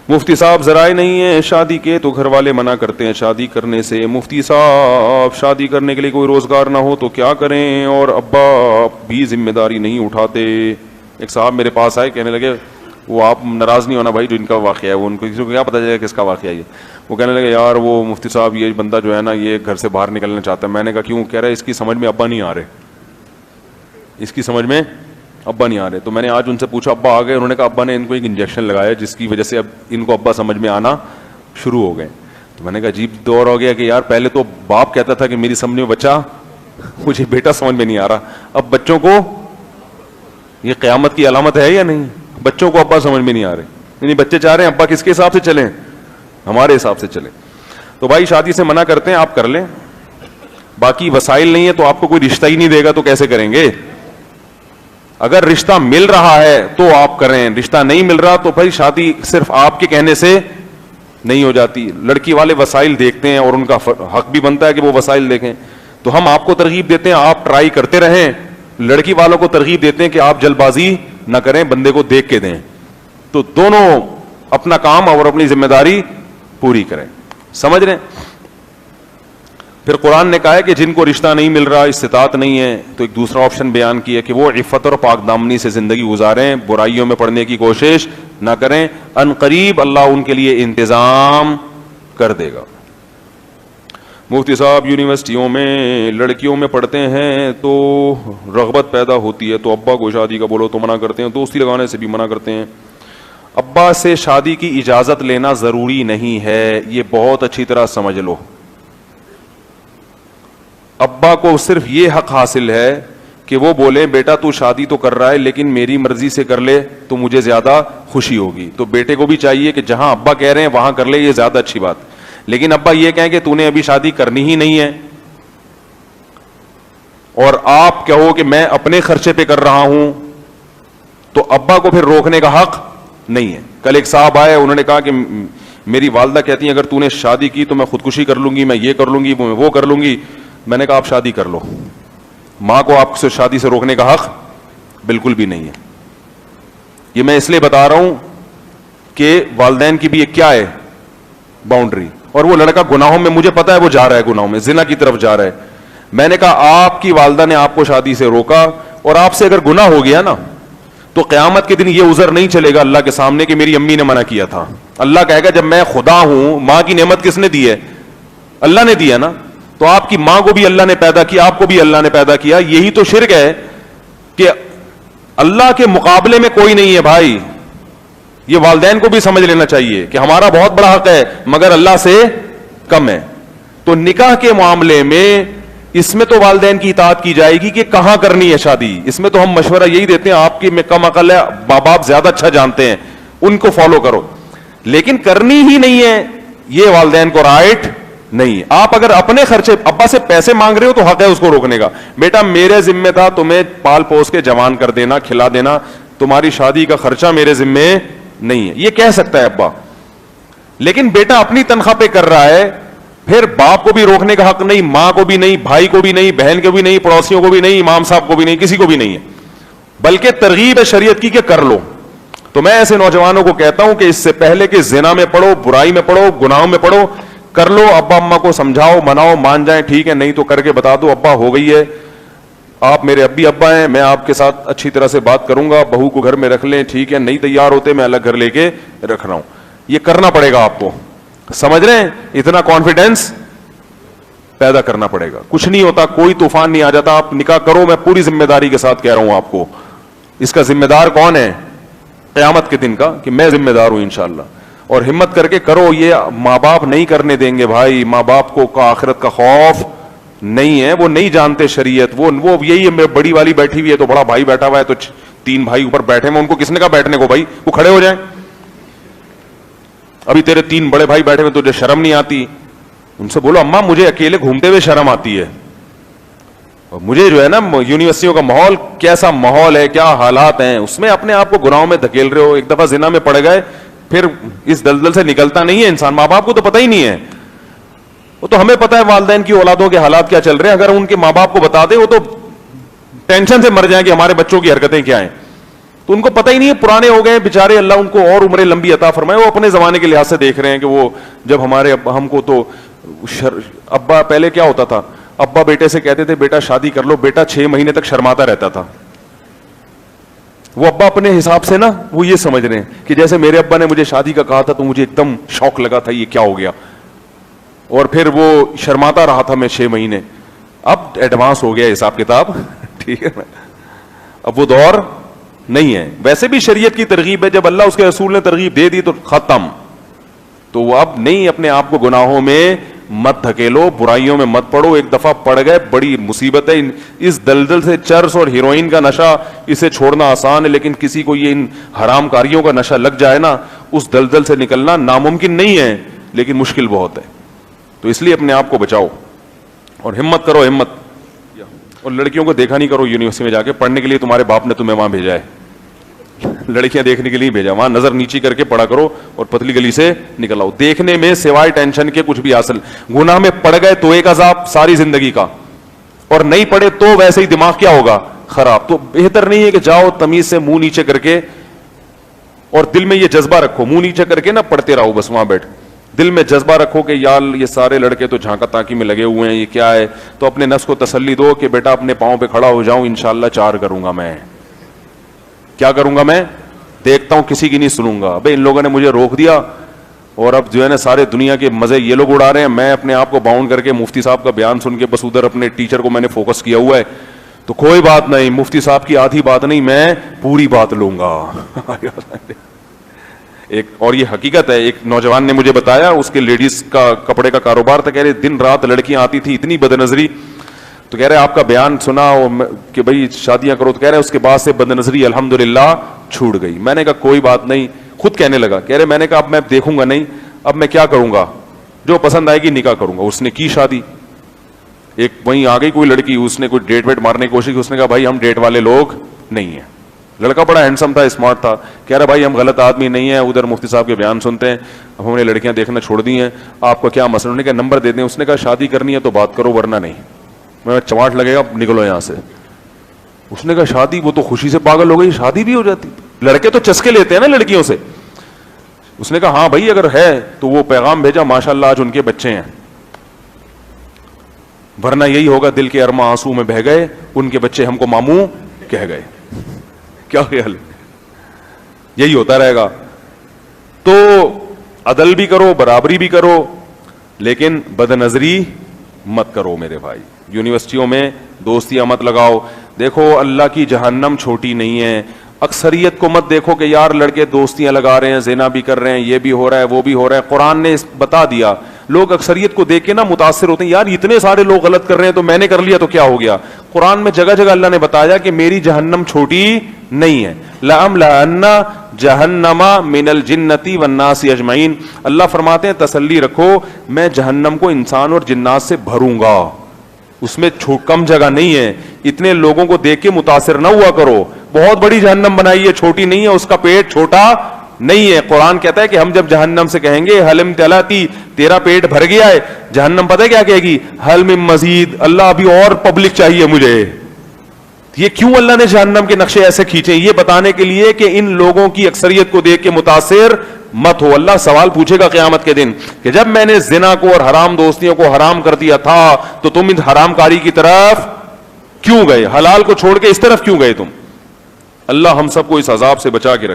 مفتی صاحب ذرائع نہیں ہیں شادی کے تو گھر والے منع کرتے ہیں شادی کرنے سے. مفتی صاحب شادی کرنے کے لیے کوئی روزگار نہ ہو تو کیا کریں اور ابا بھی ذمہ داری نہیں اٹھاتے. ایک صاحب میرے پاس آئے, کہنے لگے, وہ آپ ناراض نہیں ہونا بھائی جو ان کا واقعہ ہے, وہ ان کو کسی کو کیا پتہ چلے کس کا واقعہ ہے یہ. وہ کہنے لگے یار وہ مفتی صاحب یہ بندہ جو ہے نا یہ گھر سے باہر نکلنا چاہتا ہے. میں نے کہا کیوں؟ کہہ رہا ہے اس کی سمجھ میں ابا نہیں آ رہے, اس کی سمجھ میں ابا نہیں آ رہے. تو میں نے آج ان سے پوچھا ابا آ گئے؟ انہوں نے کہا ابا نے ان کو ایک انجیکشن لگایا جس کی وجہ سے اب ان کو ابا سمجھ میں آنا شروع ہو گئے. تو میں نے کہا عجیب دور ہو گیا کہ یار پہلے تو باپ کہتا تھا کہ میری سمجھ میں بچہ, مجھے بیٹا سمجھ میں نہیں آ رہا. اب بچوں کو, یہ قیامت کی علامت ہے یا نہیں؟ بچوں کو ابا سمجھ میں نہیں آ رہے. یعنی بچے چاہ رہے ہیں ابا کس کے حساب سے چلیں؟ ہمارے حساب سے چلیں. تو بھائی شادی سے منع کرتے ہیں, آپ کر لیں. باقی وسائل نہیں ہے تو آپ کو کوئی رشتہ ہی نہیں دے گا تو کیسے کریں گے؟ اگر رشتہ مل رہا ہے تو آپ کریں, رشتہ نہیں مل رہا تو بھائی شادی صرف آپ کے کہنے سے نہیں ہو جاتی. لڑکی والے وسائل دیکھتے ہیں اور ان کا حق بھی بنتا ہے کہ وہ وسائل دیکھیں. تو ہم آپ کو ترغیب دیتے ہیں آپ ٹرائی کرتے رہیں, لڑکی والوں کو ترغیب دیتے ہیں کہ آپ جلد بازی نہ کریں, بندے کو دیکھ کے دیں. تو دونوں اپنا کام اور اپنی ذمہ داری پوری کریں. سمجھ رہے ہیں؟ پھر قرآن نے کہا ہے کہ جن کو رشتہ نہیں مل رہا, استطاعت نہیں ہے, تو ایک دوسرا آپشن بیان کیا کہ وہ عفت اور پاک دامنی سے زندگی گزاریں, برائیوں میں پڑنے کی کوشش نہ کریں. ان قریب اللہ ان کے لیے انتظام کر دے گا. مفتی صاحب یونیورسٹیوں میں لڑکیوں میں پڑھتے ہیں تو رغبت پیدا ہوتی ہے تو ابا کو شادی کا بولو تو منع کرتے ہیں, دوستی لگانے سے بھی منع کرتے ہیں. ابا سے شادی کی اجازت لینا ضروری نہیں ہے, یہ بہت اچھی طرح سمجھ لو. ابا کو صرف یہ حق حاصل ہے کہ وہ بولیں بیٹا تو شادی تو کر رہا ہے لیکن میری مرضی سے کر لے تو مجھے زیادہ خوشی ہوگی. تو بیٹے کو بھی چاہیے کہ جہاں ابا کہہ رہے ہیں وہاں کر لے, یہ زیادہ اچھی بات. لیکن ابا یہ کہیں کہ تو نے ابھی شادی کرنی ہی نہیں ہے اور آپ کہو کہ میں اپنے خرچے پہ کر رہا ہوں, تو ابا کو پھر روکنے کا حق نہیں ہے. کل ایک صاحب آئے, انہوں نے کہا کہ میری والدہ کہتی ہیں اگر تو نے شادی کی تو میں خودکشی کر لوں گی, میں یہ کر لوں گی, میں وہ کر لوں گی. میں نے کہا آپ شادی کر لو, ماں کو آپ سے شادی سے روکنے کا حق بالکل بھی نہیں ہے. یہ میں اس لیے بتا رہا ہوں کہ والدین کی بھی ایک کیا ہے باؤنڈری, اور وہ لڑکا گناہوں میں, مجھے پتا ہے وہ جا رہا ہے گناہوں میں, زنا کی طرف جا رہا ہے. میں نے کہا آپ کی والدہ نے آپ کو شادی سے روکا اور آپ سے اگر گناہ ہو گیا نا تو قیامت کے دن یہ عذر نہیں چلے گا اللہ کے سامنے کہ میری امی نے منع کیا تھا. اللہ کہے گا جب میں خدا ہوں, ماں کی نعمت کس نے دی ہے؟ اللہ نے دیا نا. تو آپ کی ماں کو بھی اللہ نے پیدا کیا, آپ کو بھی اللہ نے پیدا کیا. یہی تو شرک ہے کہ اللہ کے مقابلے میں کوئی نہیں ہے بھائی. یہ والدین کو بھی سمجھ لینا چاہیے کہ ہمارا بہت بڑا حق ہے مگر اللہ سے کم ہے. تو نکاح کے معاملے میں اس میں تو والدین کی اطاعت کی جائے گی کہ کہاں کرنی ہے شادی. اس میں تو ہم مشورہ یہی دیتے ہیں, آپ کی میں کم عقل ہے, ماں باپ زیادہ اچھا جانتے ہیں, ان کو فالو کرو. لیکن کرنی ہی نہیں ہے یہ والدین کو رائٹ نہیں. آپ اگر اپنے خرچے ابا سے پیسے مانگ رہے ہو تو حق ہے اس کو روکنے کا. بیٹا میرے ذمہ تھا تمہیں پال پوس کے جوان کر دینا, کھلا دینا, تمہاری شادی کا خرچہ میرے ذمہ نہیں ہے, یہ کہہ سکتا ہے ابا. لیکن بیٹا اپنی تنخواہ پہ کر رہا ہے, پھر باپ کو بھی روکنے کا حق نہیں, ماں کو بھی نہیں, بھائی کو بھی نہیں, بہن کو بھی نہیں, پڑوسیوں کو بھی نہیں, امام صاحب کو بھی نہیں, کسی کو بھی نہیں ہے. بلکہ ترغیب ہے شریعت کی کہ کر لو. تو میں ایسے نوجوانوں کو کہتا ہوں کہ اس سے پہلے کہ زنا میں پڑھو, برائی میں پڑھو, گناہوں میں پڑھو, کر لو. ابا اماں کو سمجھاؤ, مناؤ, مان جائیں ٹھیک ہے, نہیں تو کر کے بتا دو ابا ہو گئی ہے, آپ میرے ابی ابا ہیں, میں آپ کے ساتھ اچھی طرح سے بات کروں گا, بہو کو گھر میں رکھ لیں ٹھیک ہے, نہیں تیار ہوتے میں الگ گھر لے کے رکھ رہا ہوں. یہ کرنا پڑے گا آپ کو, سمجھ رہے ہیں؟ اتنا کانفیڈینس پیدا کرنا پڑے گا. کچھ نہیں ہوتا, کوئی طوفان نہیں آ جاتا. آپ نکاح کرو, میں پوری ذمہ داری کے ساتھ کہہ رہا ہوں آپ کو. اس کا ذمہ دار کون ہے قیامت کے دن کا؟ کہ میں ذمہ دار ہوں انشاءاللہ. اور ہمت کر کے کرو, یہ ماں باپ نہیں کرنے دیں گے بھائی. ماں باپ کو آخرت کا خوف نہیں ہے, وہ نہیں جانتے شریعت. وہ یہی ہے, بڑی والی بیٹھی ہوئی ہے تو بڑا بھائی بیٹھا ہوا ہے تو 3 بھائی اوپر بیٹھے ہیں, ان کو کس نے کہا بیٹھنے کو بھائی, وہ کھڑے ہو جائیں. ابھی تیرے 3 بڑے بھائی بیٹھے ہوئے, تجھے شرم نہیں آتی؟ ان سے بولو اماں مجھے اکیلے گھومتے ہوئے شرم آتی ہے, مجھے جو ہے نا یونیورسٹیوں کا ماحول کیسا ماحول ہے, کیا حالات ہیں, اس میں اپنے آپ کو گناہوں میں دھکیل رہے ہو. ایک دفعہ زنا میں پڑ گئے پھر اس دلدل سے نکلتا نہیں ہے انسان. ماں باپ کو تو پتہ ہی نہیں ہے, وہ تو ہمیں پتہ ہے والدین کی اولادوں کے حالات کیا چل رہے ہیں. اگر ان کے ماں باپ کو بتا دے وہ تو ٹینشن سے مر جائیں کہ ہمارے بچوں کی حرکتیں کیا ہیں. تو ان کو پتہ ہی نہیں ہے, پرانے ہو گئے بیچارے, اللہ ان کو اور عمریں لمبی عطا فرمائے. وہ اپنے زمانے کے لحاظ سے دیکھ رہے ہیں کہ وہ جب ہمارے ہم کو تو ابا پہلے کیا ہوتا تھا, ابا بیٹے سے کہتے تھے بیٹا شادی کر لو, بیٹا 6 مہینے تک شرماتا رہتا تھا. وہ ابا اپنے حساب سے نا وہ یہ سمجھ رہے ہیں کہ جیسے میرے ابا نے مجھے شادی کا کہا تھا تو مجھے ایک دم شوق لگا تھا, یہ کیا ہو گیا, اور پھر وہ شرماتا رہا تھا میں 6 مہینے. اب ایڈوانس ہو گیا حساب کتاب, ٹھیک ہے نا, اب وہ دور نہیں ہے. ویسے بھی شریعت کی ترغیب ہے, جب اللہ اس کے رسول نے ترغیب دے دی تو ختم. تو وہ اب نہیں, اپنے آپ کو گناہوں میں مت دھکیلو, برائیوں میں مت پڑو. ایک دفعہ پڑ گئے بڑی مصیبت ہے. اس دلدل سے چرس اور ہیروئن کا نشہ, اسے چھوڑنا آسان ہے, لیکن کسی کو یہ ان حرام کاریوں کا نشہ لگ جائے نا, اس دلدل سے نکلنا ناممکن نہیں ہے, لیکن مشکل بہت ہے. تو اس لیے اپنے آپ کو بچاؤ اور ہمت کرو, ہمت. اور لڑکیوں کو دیکھا نہیں کرو یونیورسٹی میں جا کے پڑھنے کے لیے, تمہارے باپ نے تمہیں وہاں بھیجا ہے, لڑکیاں دیکھنے کے لیے بھیجا. وہاں نظر نیچی کر کے پڑھا کرو اور پتلی گلی سے نکل آؤ. دیکھنے میں سوائے ٹینشن کے کچھ بھی حاصل, گناہ میں پڑ گئے تو ایک عذاب ساری زندگی کا, اور نہیں پڑے تو ویسے ہی دماغ کیا ہوگا, خراب. تو بہتر نہیں ہے کہ جاؤ تمیز سے منہ نیچے کر کے, اور دل میں یہ جذبہ رکھو, منہ نیچے کر کے نہ پڑھتے رہو بس وہاں بیٹھ. دل میں جذبہ رکھو کہ یار یہ سارے لڑکے تو جھانکا تاکی میں لگے ہوئے ہیں, یہ کیا ہے. تو اپنے نفس کو تسلی دو کہ بیٹا اپنے پاؤں پہ کھڑا ہو جاؤں, انشاءاللہ 4 کروں گا میں. کیا کروں گا میں, دیکھتا ہوں, کسی کی نہیں سنوں گا. بھائی ان لوگوں نے مجھے روک دیا, اور اب جو ہے نا سارے دنیا کے مزے یہ لوگ اڑا رہے ہیں, میں اپنے آپ کو باؤنڈ کر کے مفتی صاحب کا بیان سن کے بس ادھر اپنے ٹیچر کو میں نے فوکس کیا ہوا ہے. تو کوئی بات نہیں, مفتی صاحب کی آدھی بات نہیں, میں پوری بات لوں گا. ایک اور یہ حقیقت ہے, ایک نوجوان نے مجھے بتایا, اس کے لیڈیز کا کپڑے کا کاروبار تھا. کہہ رہے دن رات لڑکیاں آتی تھی, اتنی بد نظری. تو کہہ رہے آپ کا بیان سنا کہ بھائی شادیاں کرو, تو کہہ رہے اس کے بعد سے بد نظری الحمدللہ چھوٹ گئی. میں نے کہا کوئی بات نہیں, خود کہنے لگا. کہہ رہے میں نے کہا اب میں دیکھوں گا نہیں, اب میں کیا کروں گا, جو پسند آئے گی نکاح کروں گا. اس نے کی شادی. ایک وہیں آ گئی کوئی لڑکی, اس نے کوئی ڈیٹ ویٹ مارنے کی کوشش کی, اس نے کہا بھائی ہم ڈیٹ والے لوگ نہیں ہیں. لڑکا بڑا ہینڈسم تھا, اسمارٹ تھا. کہہ رہا بھائی ہم غلط آدمی نہیں ہیں, ادھر مفتی صاحب کے بیان سنتے ہیں, اب ہم نے لڑکیاں دیکھنا چھوڑ دی ہیں, آپ کا کیا مسئلہ. انہوں نے کہا نمبر دے دیں. اس نے کہا شادی کرنی ہے تو بات کرو, ورنہ نہیں, میں چماٹ لگے گا, نکلو یہاں سے. اس نے کہا شادی, وہ تو خوشی سے پاگل ہو گئی, شادی بھی ہو جاتی. لڑکے تو چسکے لیتے ہیں نا لڑکیوں سے. اس نے کہا ہاں بھائی اگر ہے تو وہ پیغام بھیجا, ماشاءاللہ آج ان کے بچے ہیں, ورنہ یہی ہوگا دل کے ارما آنسو میں بہ گئے, ان کے بچے ہم کو ماموں کہہ گئے. کیا خیال, یہی ہوتا رہے گا. تو عدل بھی کرو, برابری بھی کرو, لیکن بد نظری مت کرو میرے بھائی. یونیورسٹیوں میں دوستیاں مت لگاؤ. دیکھو اللہ کی جہنم چھوٹی نہیں ہے. اکثریت کو مت دیکھو کہ یار لڑکے دوستیاں لگا رہے ہیں, زنا بھی کر رہے ہیں, یہ بھی ہو رہا ہے, وہ بھی ہو رہا ہے. قرآن نے بتا دیا. لوگ اکثریت کو دیکھ کے نا متاثر ہوتے ہیں, یار اتنے سارے لوگ غلط کر رہے ہیں تو میں نے کر لیا تو کیا ہو گیا. قرآن میں جگہ جگہ اللہ نے بتایا کہ میری جہنم چھوٹی نہیں ہے. لَأَمْلَأَنَّ جَهَنَّمَ مِنَ الْجِنَّةِ وَالنَّاسِ أَجْمَعِينَ. اللہ فرماتے ہیں تسلی رکھو, میں جہنم کو انسان اور جنات سے بھروں گا, اس میں کم جگہ نہیں ہے. اتنے لوگوں کو دیکھ کے متاثر نہ ہوا کرو. بہت بڑی جہنم بنائی ہے, چھوٹی نہیں ہے, اس کا پیٹ چھوٹا نہیں ہے. قرآن کہتا ہے کہ ہم جب جہنم سے کہیں گے حل امتلاتی, تیرا پیٹ بھر گیا ہے, جہنم پتہ ہے کیا کہے گی, حل من مزید, اللہ ابھی اور پبلک چاہیے مجھے. یہ کیوں اللہ نے جہنم کے نقشے ایسے کھینچے, یہ بتانے کے لیے کہ ان لوگوں کی اکثریت کو دیکھ کے متاثر مت ہو. اللہ سوال پوچھے گا قیامت کے دن کہ جب میں نے زنا کو اور حرام دوستیوں کو حرام کر دیا تھا تو تم ان حرام کاری کی طرف کیوں گئے, حلال کو چھوڑ کے اس طرف کیوں گئے تم. اللہ ہم سب کو اس عذاب سے بچا کے رکھے.